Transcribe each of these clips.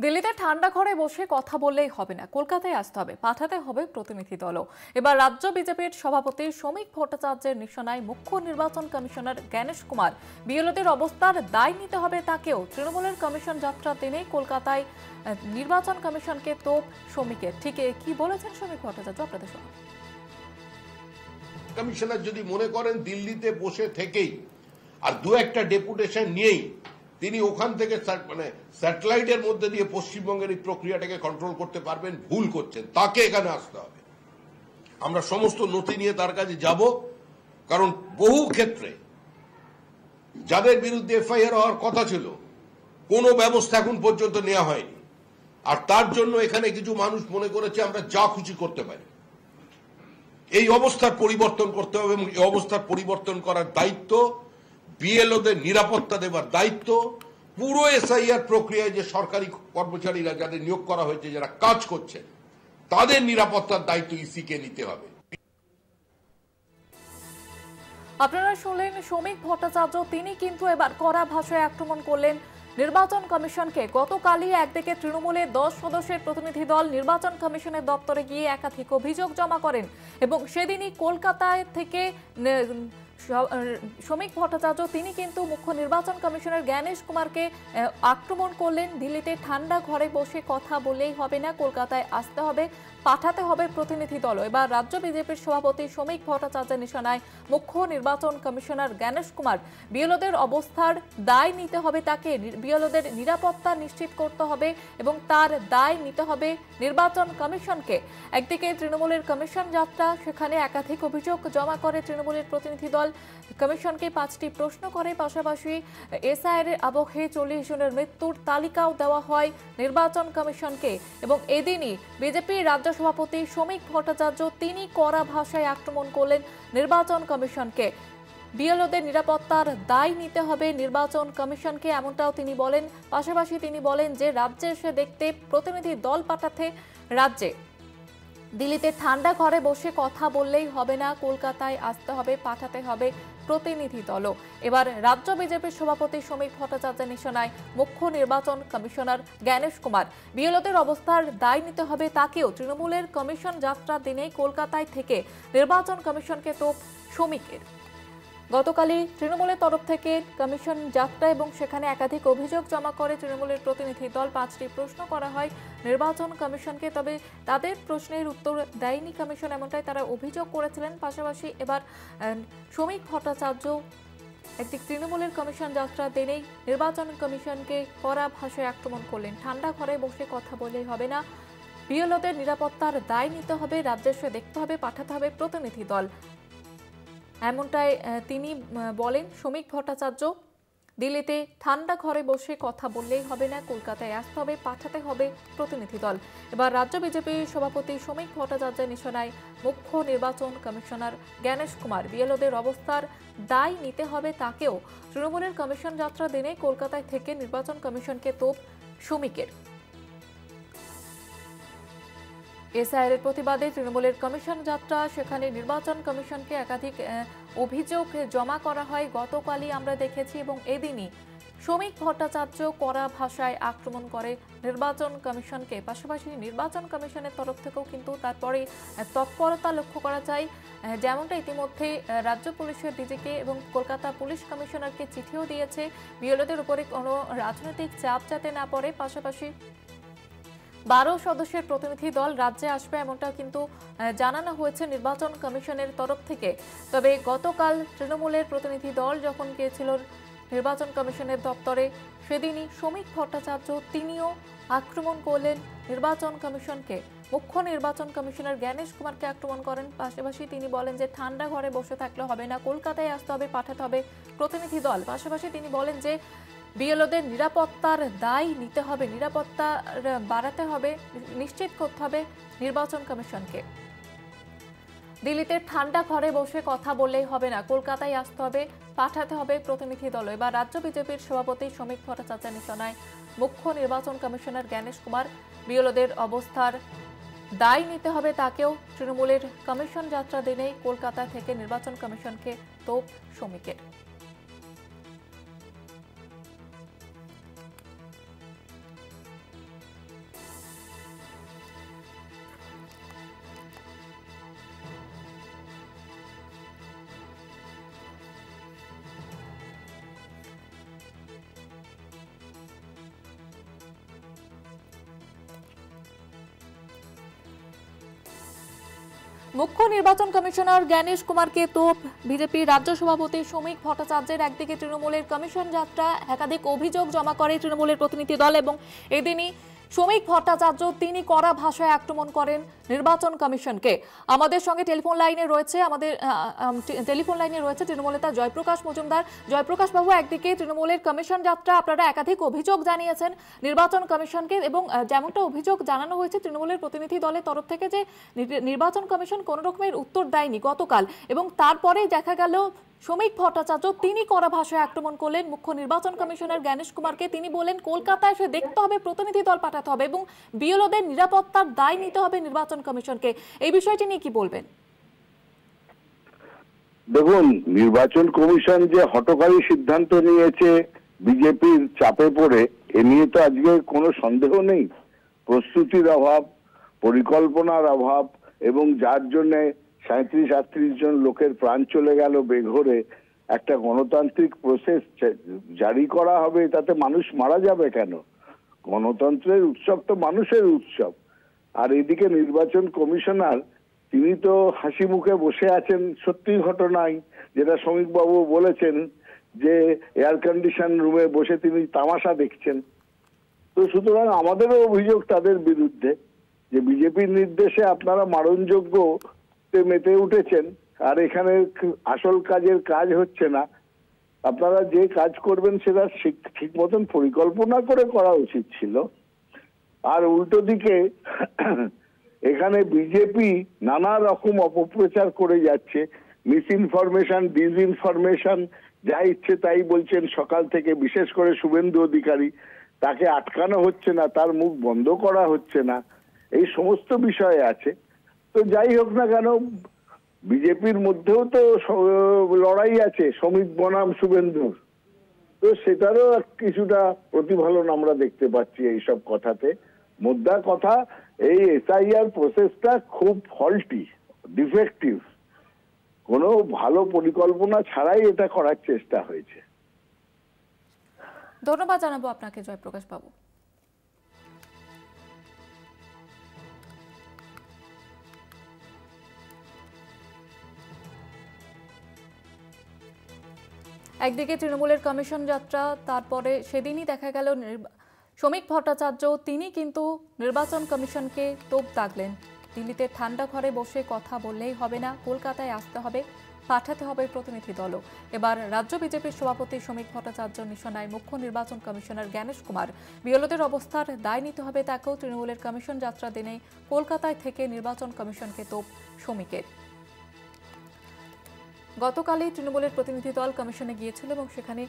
দিল্লিতে ঠান্ডা ঘরে বসে কথা বললেই হবে না, কলকাতায় আসতে হবে, পাঠাতে হবে প্রতিনিধি দলও। এবার রাজ্য বিজেপির সভাপতি শ্রমিক ভট্টাচার্যের নিশানায় মুখ্য নির্বাচন কমিশনার জ্ঞানেশ কুমার। বিএলওদের অবস্থার দায় নিতে হবে তাকেও। তৃণমূলের কমিশন যাত্রার দিনেই কলকাতায় নির্বাচন কমিশনকে তোপ শ্রমিকের। ঠিক কি বলেছেন শ্রমিক ভট্টাচার্য, আপনাদের শোনাব। কমিশনার যদি মনে করেন দিল্লিতে বসে থেকেই আর দু একটা ডেপুটেশন নিয়েই তিনি ওখান থেকে মানে স্যাটেলাইটের মধ্যে দিয়ে পশ্চিমবঙ্গের এই প্রক্রিয়াটাকে কন্ট্রোল করতে পারবেন, ভুল করছেন। তাকে এখানে আসতে হবে। আমরা সমস্ত নথি নিয়ে তার কাছে যাব, কারণ বহু ক্ষেত্রে যাদের বিরুদ্ধে এফআইআর হওয়ার কথা ছিল কোনো ব্যবস্থা এখন পর্যন্ত নেওয়া হয়নি। আর তার জন্য এখানে কিছু মানুষ মনে করেছে আমরা যা খুশি করতে পারি। এই অবস্থার পরিবর্তন করতে হবে এবং এই অবস্থার পরিবর্তন করার দায়িত্ব বিএলওদের নিরাপত্তা দেবার দায়িত্ব, পুরো এসআইআর প্রক্রিয়ায় যে সরকারি কর্মচারীরা যাদের নিয়োগ করা হয়েছে, যারা কাজ করছেন, তাদের নিরাপত্তার দায়িত্ব ইসিকে নিতে হবে। আপনারা শুনলেন শ্রমিক ভট্টাচার্য, তিনি কিন্তু এবার কড়া ভাষায় আক্রমণ করলেন নির্বাচন কমিশনকে। গতকালই একদিকে তৃণমূলের 10 সদস্যের প্রতিনিধি দল নির্বাচন কমিশনের দপ্তরে গিয়ে একাধিক অভিযোগ জমা করেন এবং সেদিনই কলকাতায় থেকে শ্রমিক ভট্টাচার্য তিনি কিন্তু মুখ্য নির্বাচন কমিশনার জ্ঞানেশ কুমারকে আক্রমণ করলেন। দিল্লিতে ঠান্ডা ঘরে বসে কথা বললেই হবে না, কলকাতায় আসতে হবে, পাঠাতে হবে প্রতিনিধি দল। এবার রাজ্য বিজেপির সভাপতি শ্রমিক ভট্টাচার্যের নিশানায় মুখ্য নির্বাচন কমিশনার জ্ঞানেশ কুমার। বিএলওদের অবস্থার দায় নিতে হবে তাকে, বিএলওদের নিরাপত্তা নিশ্চিত করতে হবে এবং তার দায় নিতে হবে নির্বাচন কমিশনকে। একদিকে তৃণমূলের কমিশন যাত্রা, সেখানে একাধিক অভিযোগ জমা করে তৃণমূলের প্রতিনিধি দল, কমিশনকে 5টি প্রশ্ন করে। পাশাপাশি এসআইআর এর আবহে 40 জনের মৃত্যুর তালিকাও দেওয়া হয় নির্বাচন কমিশনকে। এবং এদিনই বিজেপির রাজ্য সভাপতি শ্রমিক ভট্টাচার্য তিনি কড়া ভাষায় আক্রমণ করলেন নির্বাচন কমিশনকে। বিএলওদের নিরাপত্তার দায় নিতে হবে নির্বাচন কমিশনকে, এমনটাও তিনি বলেন। পাশাপাশি তিনি বলেন যে রাজ্যে এসে দেখতে প্রতিনিধি দল পাঠাতে রাজ্যে। দিল্লিতে ঠান্ডা ঘরে বসে কথা বললেই হবে না, কলকাতায় আসতে হবে, পাঠাতে হবে প্রতিনিধি দলও। এবার রাজ্য বিজেপির সভাপতি শ্রমিক ভট্টাচার্যের নিশানায় মুখ্য নির্বাচন কমিশনার জ্ঞানেশ কুমার। বিএলওদের অবস্থার দায় নিতে হবে তাকেও। তৃণমূলের কমিশন যাত্রার দিনেই কলকাতায় থেকে নির্বাচন কমিশনকে তোপ শ্রমিকের। গতকালই তৃণমূলের তরফ থেকে কমিশন যাত্রা এবং সেখানে একাধিক অভিযোগ জমা করে তৃণমূলের প্রতিনিধি দল। 5টি প্রশ্ন করা হয় নির্বাচন কমিশনকে, তবে তাদের প্রশ্নের উত্তর দেয়নি কমিশন, এমনটাই তারা অভিযোগ করেছিলেন। পাশাপাশি এবার শ্রমিক ভট্টাচার্য একদিক তৃণমূলের কমিশন যাত্রা দিনেই নির্বাচন কমিশনকে কড়া ভাষায় আক্রমণ করলেন। ঠান্ডা ঘরে বসে কথা বললেই হবে না, বিএলওদের নিরাপত্তার দায় নিতে হবে, রাজ্যে এসে দেখতে হবে, পাঠাতে হবে প্রতিনিধি দল, এমনটাই তিনি বলেন শ্রমিক ভট্টাচার্য। দিল্লিতে ঠান্ডা ঘরে বসে কথা বললেই হবে না, কলকাতায় আসতে হবে, পাঠাতে হবে প্রতিনিধি দল। এবার রাজ্য বিজেপির সভাপতি শ্রমিক ভট্টাচার্যের নিশানায় মুখ্য নির্বাচন কমিশনার জ্ঞানেশ কুমার। বিএলওদের অবস্থার দায় নিতে হবে তাকেও। তৃণমূলের কমিশন যাত্রা দিনে কলকাতায় থেকে নির্বাচন কমিশনকে তোপ শ্রমিকের। এসআইআর এর প্রতিবাদে তৃণমূলের কমিশন যাত্রা, সেখানে নির্বাচন কমিশনকে একাধিক অভিযোগ জমা করা হয় গতকালই আমরা দেখেছি। এবং এদিনই শ্রমিক ভট্টাচার্য কড়া ভাষায় আক্রমণ করে নির্বাচন কমিশনকে। পাশাপাশি নির্বাচন কমিশনের তরফ থেকেও কিন্তু তারপরে তৎপরতা লক্ষ্য করা যায়, যেমনটা ইতিমধ্যে রাজ্য পুলিশের ডিজিকে এবং কলকাতা পুলিশ কমিশনারকে চিঠিও দিয়েছে বিএলওদের উপরে কোনো রাজনৈতিক চাপ যাতে না পড়ে। পাশাপাশি 12 সদস্যের প্রতিনিধি দল রাজ্যে আসবে, এমনটা কিন্তু জানানো হয়েছে নির্বাচন কমিশনের তরফ থেকে। তবে গতকাল তৃণমূলের প্রতিনিধি দল যখন গিয়েছিল নির্বাচন কমিশনের দপ্তরে, সেদিনই শ্রমিক ভট্টাচার্য তিনিও আক্রমণ করলেন নির্বাচন কমিশনকে। মুখ্য নির্বাচন কমিশনার জ্ঞানেশ কুমারকে আক্রমণ করেন। পাশাপাশি তিনি বলেন যে ঠান্ডা ঘরে বসে থাকলে হবে না, কলকাতায় আসতে হবে, পাঠাতে হবে প্রতিনিধি দল। পাশাপাশি তিনি বলেন যে বিএলওদের নিরাপত্তার দায় নিতে হবে, নিরাপত্তা বাড়াতে হবে, নিশ্চিত করতে হবে নির্বাচন কমিশনকে। দিল্লিতে ঠান্ডা ঘরে বসে কথা বললেই হবে না, কলকাতায় আসতে হবে, পাঠাতে হবে প্রতিনিধি দল। এবার রাজ্য বিজেপির সভাপতি শ্রমিক ভট্টাচার্যের নিশানায় মুখ্য নির্বাচন কমিশনার জ্ঞানেশ কুমার। বিএলওদের অবস্থার দায় নিতে হবে তাকেও। তৃণমূলের কমিশন যাত্রা দিনেই কলকাতা থেকে নির্বাচন কমিশনকে তোপ শ্রমিকের। মুখ্য নির্বাচন কমিশনার জ্ঞানেশ কুমারকে তোপ বিজেপির রাজ্য সভাপতি শ্রমিক ভট্টাচার্যের। একদিকে তৃণমূলের কমিশন যাত্রা, একাধিক অভিযোগ জমা করে তৃণমূলের প্রতিনিধি দল এবং এদিনই শ্রমিক ভট্টাচার্য তিনি কড়া ভাষায় আক্রমণ করেন নির্বাচন কমিশনকে। আমাদের সঙ্গে টেলিফোন লাইনে রয়েছে তৃণমূল নেতা জয়প্রকাশ মজুমদার। জয়প্রকাশ বাবু, একদিকে তৃণমূলের কমিশন যাত্রা, আপনারা একাধিক অভিযোগ জানিয়েছেন নির্বাচন কমিশনকে এবং যেমনটা অভিযোগ জানানো হয়েছে তৃণমূলের প্রতিনিধি দলের তরফ থেকে যে নির্বাচন কমিশন কোনো রকমের উত্তর দেয়নি গতকাল, এবং তারপরেই দেখা গেল শ্রমিক ভট্টাচার্য তিনি কড়া ভাষায় আক্রমণ করলেন মুখ্য নির্বাচন কমিশনার জ্ঞানেশ কুমারকে। তিনি বলেন কলকাতায় এসে দেখতে হবে, প্রতিনিধি দল পাঠাতে হবে এবং বিএলওদের নিরাপত্তার দায় নিতে হবে নির্বাচন কমিশনকে। এই বিষয়টি নিয়ে কি বলবেন? দেখুন, নির্বাচন কমিশন যে হঠকারী সিদ্ধান্ত নিয়েছে বিজেপির চাপে পড়ে, এ নিয়ে তো আজকে কোনো সন্দেহ নেই। প্রস্তুতির অভাব, পরিকল্পনার অভাব এবং যার জন্য 37-38 জন লোকের প্রাণ চলে গেল বেঘোরে। একটা গণতান্ত্রিক প্রসেস জারি করা হবে, তাতে মানুষ মারা যাবে কেন? গণতন্ত্রের উৎসব তো মানুষের উৎসব। আর এদিকে নির্বাচন কমিশনার তিনি তো হাসি মুখে বসে আছেন। সত্যি ঘটনাই যেটা শ্রমিকবাবু বলেছেন যে এয়ার কন্ডিশন রুমে বসে তিনি তামাশা দেখছেন। তো সুতরাং আমাদেরও অভিযোগ তাদের বিরুদ্ধে যে বিজেপির নির্দেশে আপনারা মারণযোগ্য মেতে উঠেছেন, আর এখানে আসল কাজের কাজ হচ্ছে না। আপনারা যে কাজ করবেন সেটা ঠিক মতন পরিকল্পনা করে করা উচিত ছিল। আর উল্টো দিকে এখানে বিজেপি নানা রকম অপপ্রচার করে যাচ্ছে, মিস ইনফরমেশন, ডিসইনফরমেশন, যা ইচ্ছে তাই বলছেন সকাল থেকে। বিশেষ করে শুভেন্দু অধিকারী, তাকে আটকানো হচ্ছে না, তার মুখ বন্ধ করা হচ্ছে না, এই সমস্ত বিষয় আছে। তো যাই হোক না কেন, বিজেপির মধ্যেও তো লড়াই আছে শ্রমিক বনাম শুভেন্দুর। তো সেটারও কিছুটা প্রতিফলন আমরা দেখতে পাচ্ছি এইসব কথাতে। মোদ্দা কথা, এই এসআইআর প্রসেসটা খুব ফল্টি, ডিফেক্টিভ। কোনো ভালো পরিকল্পনা ছাড়াই এটা করার চেষ্টা হয়েছে। ধন্যবাদ জানাবো আপনাকে জয়প্রকাশ বাবু। একদিকে তৃণমূলের কমিশন যাত্রা, তারপরে সেদিনই দেখা গেল শ্রমিক ভট্টাচার্য তিনি কিন্তু নির্বাচন কমিশনকে তোপ দাগলেন। দিল্লিতে ঠান্ডা ঘরে বসে কথা বললেই হবে না, কলকাতায় আসতে হবে, পাঠাতে হবে প্রতিনিধি দলও। এবার রাজ্য বিজেপির সভাপতি শ্রমিক ভট্টাচার্য নিশানায় মুখ্য নির্বাচন কমিশনার জ্ঞানেশ কুমার। বিএলওদের অবস্থার দায় নিতে হবে তাকেও। তৃণমূলের কমিশন যাত্রা দিনে কলকাতায় থেকে নির্বাচন কমিশনকে তোপ শ্রমিকের। গতকালই তৃণমূলের প্রতিনিধি দল কমিশনে গিয়েছিল এবং সেখানে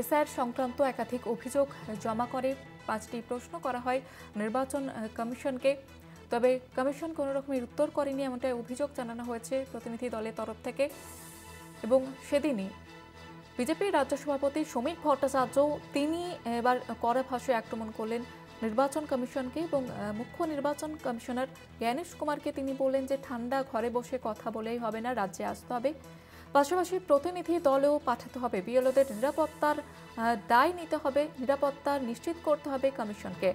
এসআইআর সংক্রান্ত একাধিক অভিযোগ জমা করে 5টি প্রশ্ন করা হয় নির্বাচন কমিশনকে। তবে কমিশন কোনো রকমের উত্তর করেনি, এমনটাই অভিযোগ জানানো হয়েছে প্রতিনিধি দলের তরফ থেকে। এবং সেদিনই বিজেপির রাজ্য সভাপতি শ্রমিক ভট্টাচার্য তিনি এবার কড়া ভাষায় আক্রমণ করলেন নির্বাচন কমিশনকে এবং মুখ্য নির্বাচন কমিশনার জ্ঞানেশ কুমারকে তিনি বললেন যে ঠান্ডা ঘরে বসে কথা বলেই হবে না, রাজ্যে আসতে হবে, পাশাপাশি প্রতিনিধি দলেও পাঠাতে হবে, বিএলওদের নিরাপত্তার দায় নিতে হবে, নিরাপত্তা নিশ্চিত করতে হবে কমিশনকে।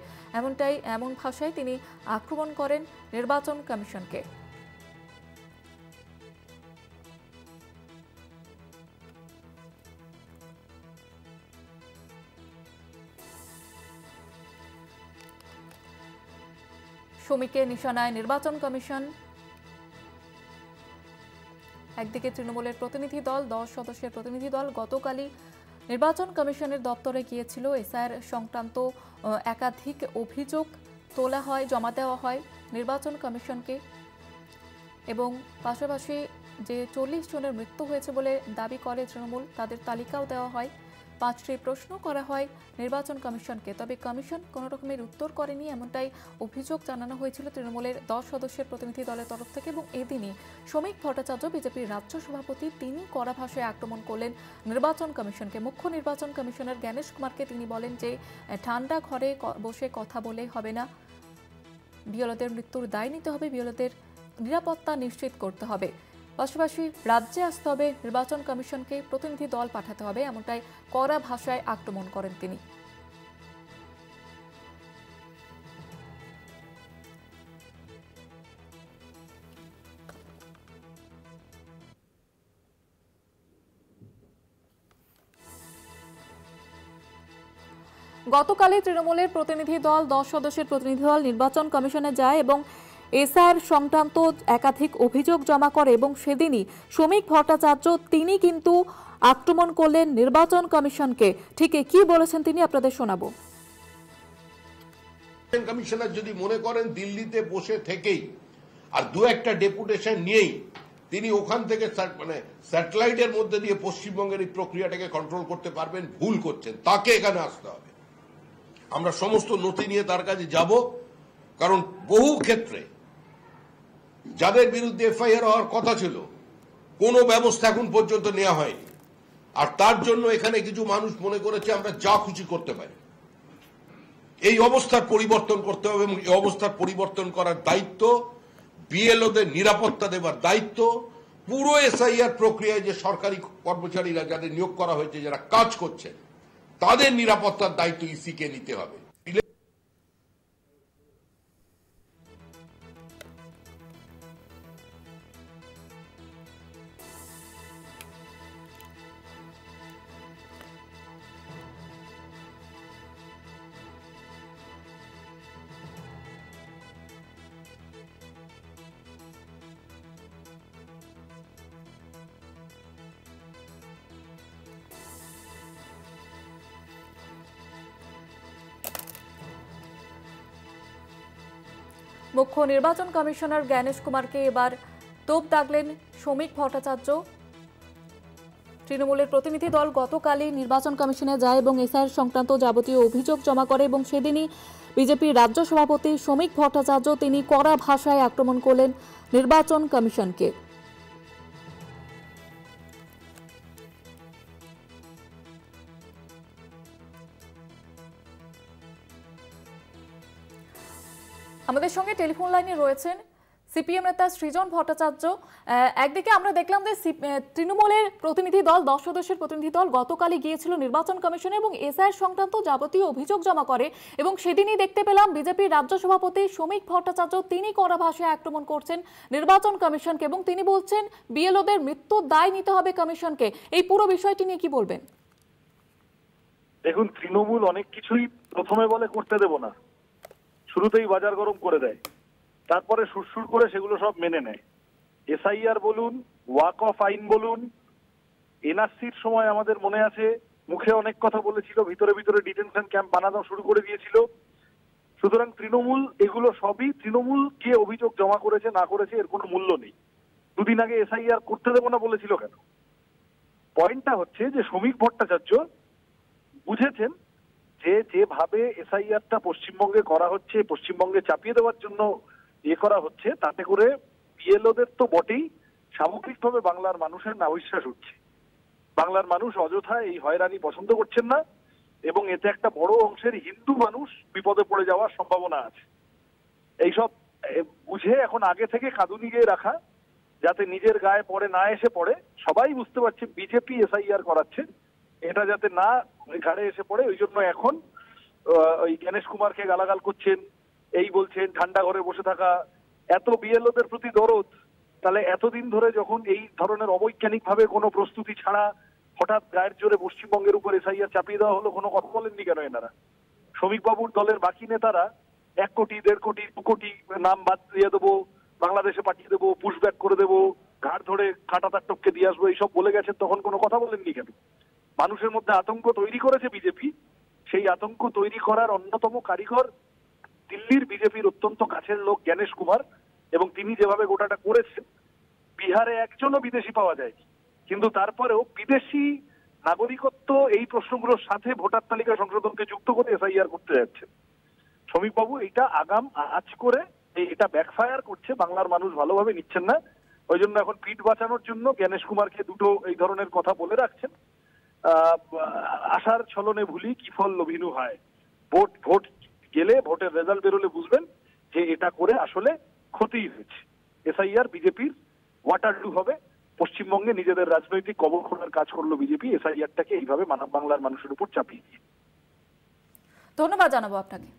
এমন ভাষায় তিনি আক্রমণ করেন নির্বাচন কমিশনকে। শ্রমিকের নিশানায় নির্বাচন কমিশন। একদিকে তৃণমূলের প্রতিনিধি দল, 10 সদস্যের প্রতিনিধি দল গতকালই নির্বাচন কমিশনের দপ্তরে গিয়েছিল। এসআইআর সংক্রান্ত একাধিক অভিযোগ তোলা হয়, জমা দেওয়া হয় নির্বাচন কমিশনকে এবং পাশাপাশি যে 40 জনের মৃত্যু হয়েছে বলে দাবি করে তৃণমূল, তাদের তালিকাও দেওয়া হয়। 5টি প্রশ্ন করা হয় নির্বাচন কমিশনকে, তবে কমিশন কোনো রকমের উত্তর করেনি, এমনটাই অভিযোগ জানানো হয়েছিল তৃণমূলের 10 সদস্যের প্রতিনিধি দলের তরফ থেকে। এবং এদিনই শ্রমিক ভট্টাচার্য বিজেপির রাজ্য সভাপতি তিনি কড়া ভাষায় আক্রমণ করলেন নির্বাচন কমিশনকে। মুখ্য নির্বাচন কমিশনার জ্ঞানেশ কুমারকে তিনি বলেন যে ঠান্ডা ঘরে বসে কথা বলে হবে না, বিএলওদের মৃত্যুর দায় নিতে হবে, বিএলওদের নিরাপত্তা নিশ্চিত করতে হবে, পাশাপাশি রাজ্যে আসতে হবে, নির্বাচন কমিশনকে প্রতিনিধি দল পাঠাতে হবে, এমনটাই কড়া ভাষায় আক্রমণ করেন তিনি। গতকালই তৃণমূলের প্রতিনিধি দল 10 সদস্যের প্রতিনিধি দল নির্বাচন কমিশনে যায় এবং এসআর সংক্রান্ত একাধিক অভিযোগ জমা করে এবং সেদিনই শ্রমিক ভট্টাচার্য তিনি কিন্তু আক্রমণ করলেন নির্বাচন কমিশনকে। ঠিক কি বলেছেন তিনি আপনাদের শোনাবো। কমিশনার যদি মনে করেন দিল্লিতে বসে থেকেই আর দু একটা ডেপুটেশন নিয়েই তিনি ওখান থেকে স্যাটেলাইটের মধ্যে দিয়ে পশ্চিমবঙ্গের এই প্রক্রিয়াটাকে কন্ট্রোল করতে পারবেন, ভুল করছেন। তাকে এখানে আসতে হবে। আমরা সমস্ত নথি নিয়ে তার কাছে যাব, কারণ বহু ক্ষেত্রে যাদের বিরুদ্ধে এফআইআর হওয়ার কথা ছিল কোনো ব্যবস্থা এখন পর্যন্ত নেওয়া হয়নি। আর তার জন্য এখানে কিছু মানুষ মনে করেছে আমরা যা খুশি করতে পারি। এই অবস্থার পরিবর্তন করতে হবে এবং এই অবস্থার পরিবর্তন করার দায়িত্ব বিএলওদের নিরাপত্তা দেওয়ার দায়িত্ব, পুরো এসআইআর প্রক্রিয়ায় যে সরকারি কর্মচারীরা যাদের নিয়োগ করা হয়েছে, যারা কাজ করছেন, তাদের নিরাপত্তার দায়িত্ব ইসিকে নিতে হবে। মুখ্য নির্বাচন কমিশনার জ্ঞানেশ কুমারকে এবার তোপ দাগলেন শ্রমিক ভট্টাচার্য। তৃণমূলের প্রতিনিধি দল গতকালই নির্বাচন কমিশনে যায় এবং এসআইআর সংক্রান্ত যাবতীয় অভিযোগ জমা করে এবং সেদিনই বিজেপির রাজ্য সভাপতি শ্রমিক ভট্টাচার্য তিনি কড়া ভাষায় আক্রমণ করলেন নির্বাচন কমিশনকে। আমাদের সঙ্গে টেলিফোন লাইনে রয়েছেন সিপিএম নেতা সৃজন ভট্টাচার্য। একদিকে আমরা দেখলাম যে তৃণমূলের প্রতিনিধি দল 10 সদস্যের প্রতিনিধি দল গতকালই গিয়েছিল নির্বাচন কমিশনে এবং এসআইআর সংক্রান্ত যাবতীয় অভিযোগ জমা করে এবং সেদিনই দেখতে পেলাম বিজেপির রাজ্য সভাপতি শ্রমিক ভট্টাচার্য তিনি কড়া ভাষায় আক্রমণ করছেন নির্বাচন কমিশনকে এবং তিনি বলছেন বিএলওদের মৃত্যুর দায় নিতে হবে কমিশনকে। এই পুরো বিষয়টি নিয়ে কি বলবেন? দেখুন, তৃণমূল অনেক কিছুই প্রথমে বলে করতে দেব না, শুরুতেই বাজার গরম করে দেয়, তারপরে সুরসুর করে সেগুলো সব মেনে নেয়। এসআইআর বলুন, ওয়াক অফ আইন বলুন, এনআরসির সময় আমাদের মনে আছে মুখে অনেক কথা বলেছিল, ভিতরে ভিতরে ডিটেনশন ক্যাম্প বানানো শুরু করে দিয়েছিল। সুতরাং তৃণমূল এগুলো সবই তৃণমূল কে অভিযোগ জমা করেছে না করেছে এর কোনো মূল্য নেই। দুদিন আগে এসআইআর করতে দেবো না বলেছিল কেন? পয়েন্টটা হচ্ছে যে শ্রমিক ভট্টাচার্য বুঝেছেন যে যেভাবে এসআইআরটা পশ্চিমবঙ্গে করা হচ্ছে, পশ্চিমবঙ্গে চাপিয়ে দেওয়ার জন্য করা হচ্ছে, তাতে করে বিএলওদের তো বটেই, সামগ্রিকভাবে বাংলার মানুষের নাবিশ্বাস উঠছে। বাংলার মানুষ অযথা এই হয়রানি পছন্দ করছেন না এবং এতে একটা বড় অংশের হিন্দু মানুষ বিপদে পড়ে যাওয়ার সম্ভাবনা আছে। এইসব বুঝে এখন আগে থেকে কাঁদুনি গিয়ে রাখা, যাতে নিজের গায়ে পড়ে না এসে পড়ে। সবাই বুঝতে পারছে বিজেপি এসআইআর করাচ্ছে, এটা যাতে না ঘাড়ে এসে পড়ে, ওই জন্য এখন ওই জ্ঞানেশ কুমারকে গালাগাল করছেন, এই বলছেন ঠান্ডা ঘরে বসে থাকা। এত বিএলওদের প্রতি দরদ, তাহলে এতদিন ধরে যখন এই ধরনের অবৈজ্ঞানিক ভাবে কোনো প্রস্তুতি ছাড়া হঠাৎ গায়ের জোরে পশ্চিমবঙ্গের উপর এসআইআর চাপিয়ে দেওয়া হলো, কোনো কথা বলেননি কেন এনারা? শ্রমিকবাবুর দলের বাকি নেতারা 1 কোটি 1.5 কোটি 2 কোটি নাম বাদ দিয়ে দেবো, বাংলাদেশে পাঠিয়ে দেবো, পুশব্যাক করে দেবো, ঘাড় ধরে কাঁটা তার টপকে দিয়ে আসবো, এইসব বলে গেছেন, তখন কোনো কথা বলেননি কেন? মানুষের মধ্যে আতঙ্ক তৈরি করেছে বিজেপি, সেই আতঙ্ক তৈরি করার অন্যতম কারিগর দিল্লির বিজেপির অত্যন্ত কাছের লোক জ্ঞানেশ কুমার, এবং তিনি যেভাবে গোটাটা করেছেন, বিহারে একজনও বিদেশি পাওয়া যায়নি, কিন্তু তারপরেও বিদেশি নাগরিকত্ব এই প্রশ্নগুলোর সাথে ভোটার তালিকা সংশোধনকে যুক্ত করে এসআইআর করতে যাচ্ছেন। শ্রমিকবাবু এটা আগাম আজ করে এটা ব্যাকফায়ার করছে, বাংলার মানুষ ভালোভাবে নিচ্ছেন না। ওই জন্য এখন পিঠ বাঁচানোর জন্য জ্ঞানেশ কুমারকে দুটো এই ধরনের কথা বলে রাখছেন। আশার ছলনে ভুলি কি ফল লোভিনু হয়। ভোট গেলে, ভোটের রেজাল্ট বেরোলে বুঝবেন যে এটা করে আসলে ক্ষতিই হয়েছে। এসআইআর বিজেপির ওয়াটারলু হবে। পশ্চিমবঙ্গে নিজেদের রাজনৈতিক কবর খোলার কাজ করলো বিজেপি, এসআইআরটাকে এইভাবে বাংলার মানুষের উপর চাপিয়ে দিয়ে। ধন্যবাদ জানাবো আপনাকে।